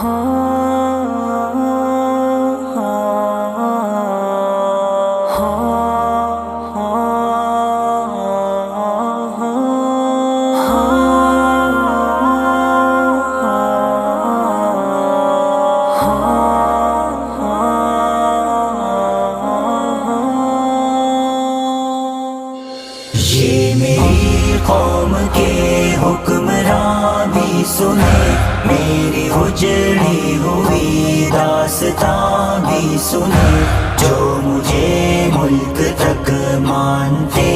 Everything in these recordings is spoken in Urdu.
یہ میری قوم کے حکمراں بھی سنے، میری اجڑی ہوئی داستان بھی سنے، جو مجھے ملک تک مانتے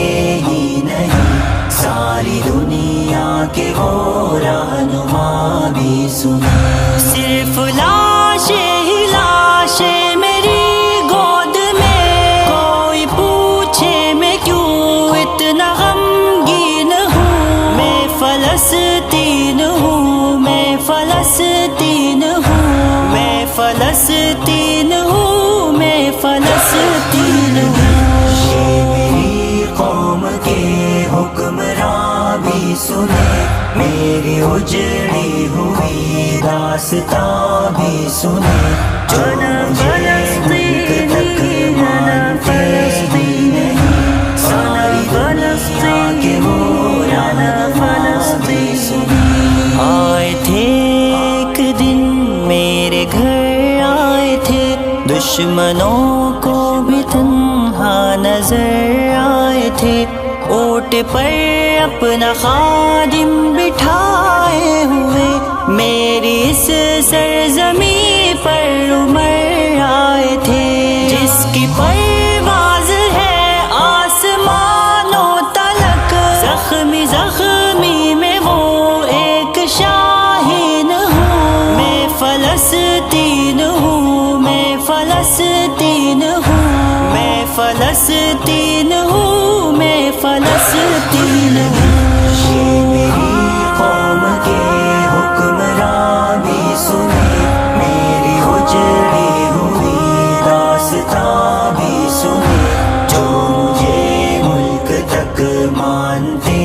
ہی نہیں، ساری دنیا کے وہ رہنما بھی سنے۔ صرف لاشیں ہی لاشیں میری گود میں، کوئی پوچھے میں کیوں اتنا غمگین ہوں، میں فلسطین ہوں، میں فلسطین ہوں، میں فلسطین ہوں، میں فلسطین ہوں۔ یہ میری قوم کے حکمراں بھی سنے، میری اجڑی ہوئی داستان بھی سنے، جو مجھے ملک تک مانتے ہی نہیں، ساری دنیا کے وہ رہنما بھی سنے۔ آئے تھے ایک دن میرے گھر، آئے تھے دشمنوں کو بھی تنہا نظر آئے تھے، اونٹ پر اپنا خادم بٹھائے ہوئے، میری اس سرزمین پر عمر آئے تھے، جس کی پرواز ہے آسمانوں تلک، زخمی زخمی میں وہ ایک شاہین ہوں، میں فلسطین ہوں، میں فلسطین ہوں، میں فلسطین ہوں، میں فلسطین ہوں۔ یہ میری قوم کے حکمراں بھی سنے، میری اجڑی ہوئی داستان بھی سنے، جو مجھے ملک تک مانتے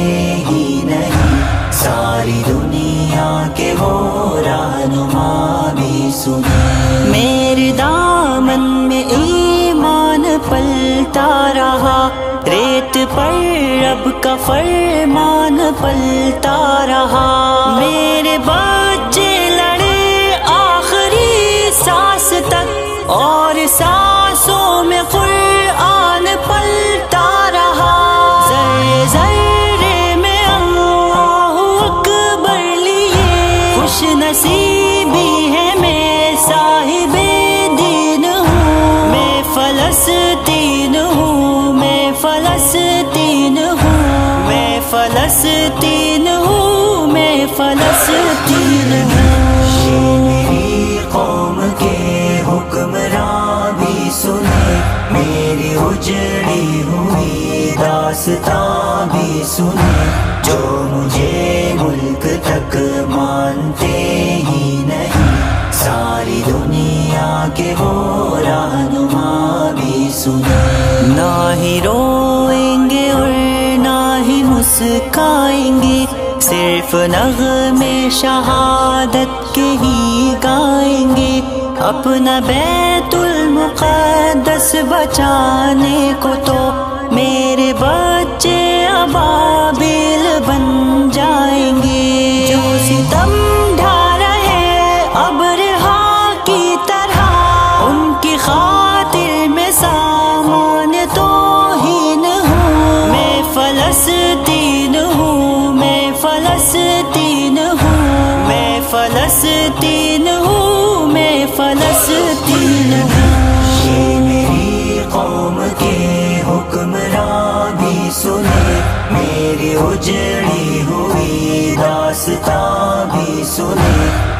ہی نہیں، ساری دنیا کے وہ رہنما بھی سنے۔ میرے دامن میں ایمان پلتا رہا، ریت پر رب کا فرمان پلتا رہا، میرے بچے لڑے آخری سانس تک، اور سانسوں میں قرآن پلتا رہا، ذرے ذرے میں اللہ اکبر لیے، خوش نصیبی ہے میں صاحب دین ہوں، میں فلسطین ہوں، میں فلسطین ہوں، میں فلسطین ہوں، میں فلسطین ہوں۔ یہ میری قوم کے حکمراں بھی سنے، میری اجڑی ہوئی داستان بھی سنے، جو مجھے ملک تک مانتے ہی نہیں، ساری دنیا کے وہ رہنما بھی سنے۔ نہ ہی روئیں گے اور نہ ہی مسکائیں گے، صرف نغمے شہادت کے ہی گائیں گے، اپنا بیت المقدس بچانے کو تو میرے بچے ابابیل بن جائیں گے، جو ستم ڈھا رہے ابرہا کی طرح، ان کی خاطر میں سامان توہین ہوں، میں فلسطین ہوں، میں فلسطین ہوں، میں فلسطین ہوں، میں فلسطین ہوں۔ یہ میری قوم کے حکمراں بھی سنے، میری اجڑی ہوئی داستان بھی سنے،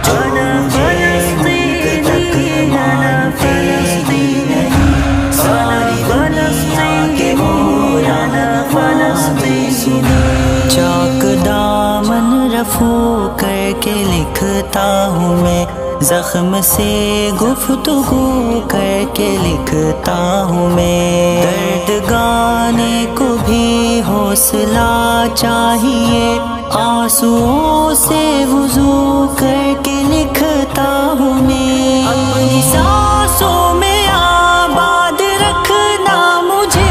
جو مجھے ملک تک مانتے ہی نہیں، ساری دنیا کے وہ رہنما بھی سنے۔ چاک دامن رفو کر کے لکھتا ہوں میں، زخم سے گفتگو کر کے لکھتا ہوں میں، درد گانے کو بھی حوصلہ چاہیے، آنسوؤں سے وضو کر کے لکھتا ہوں میں، اپنی سانسوں میں آباد رکھنا مجھے،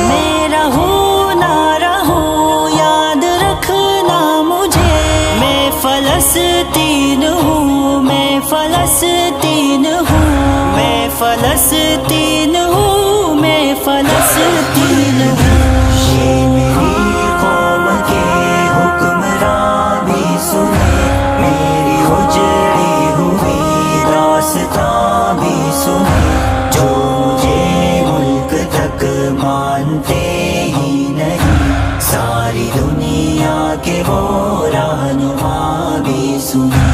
میں رہوں نہ رہوں یاد رکھنا مجھے، میں فلسطین ہوں، میں فلسطین ہوں، میں فلسطین ہوں، میں فلسطین ہوں۔ یہ میری قوم کے حکمراں بھی سنے، میری اجڑی ہوئی داستاں بھی سنے، جو مجھے ملک تک مانتے ہی نہیں، ساری دنیا کے وہ رہنما بھی سنے۔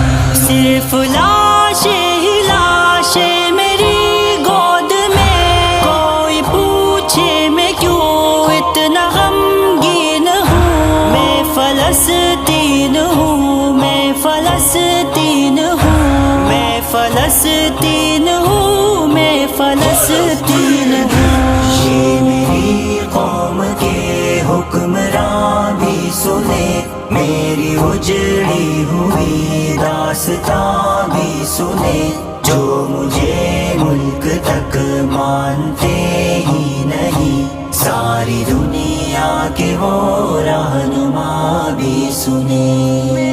صرف لاشیں ہی لاشیں میری گود میں، کوئی پوچھے میں کیوں اتنا غمگین ہوں، میں فلسطین ہوں، میں فلسطین ہوں، میں فلسطین ہوں، میں فلسطین ہوں۔ یہ میری قوم کے حکمراں بھی سنے، میری اجڑی ہوئی داستاں بھی سنے، جو مجھے ملک تک مانتے ہی نہیں، ساری دنیا کے وہ رہنما بھی سنے۔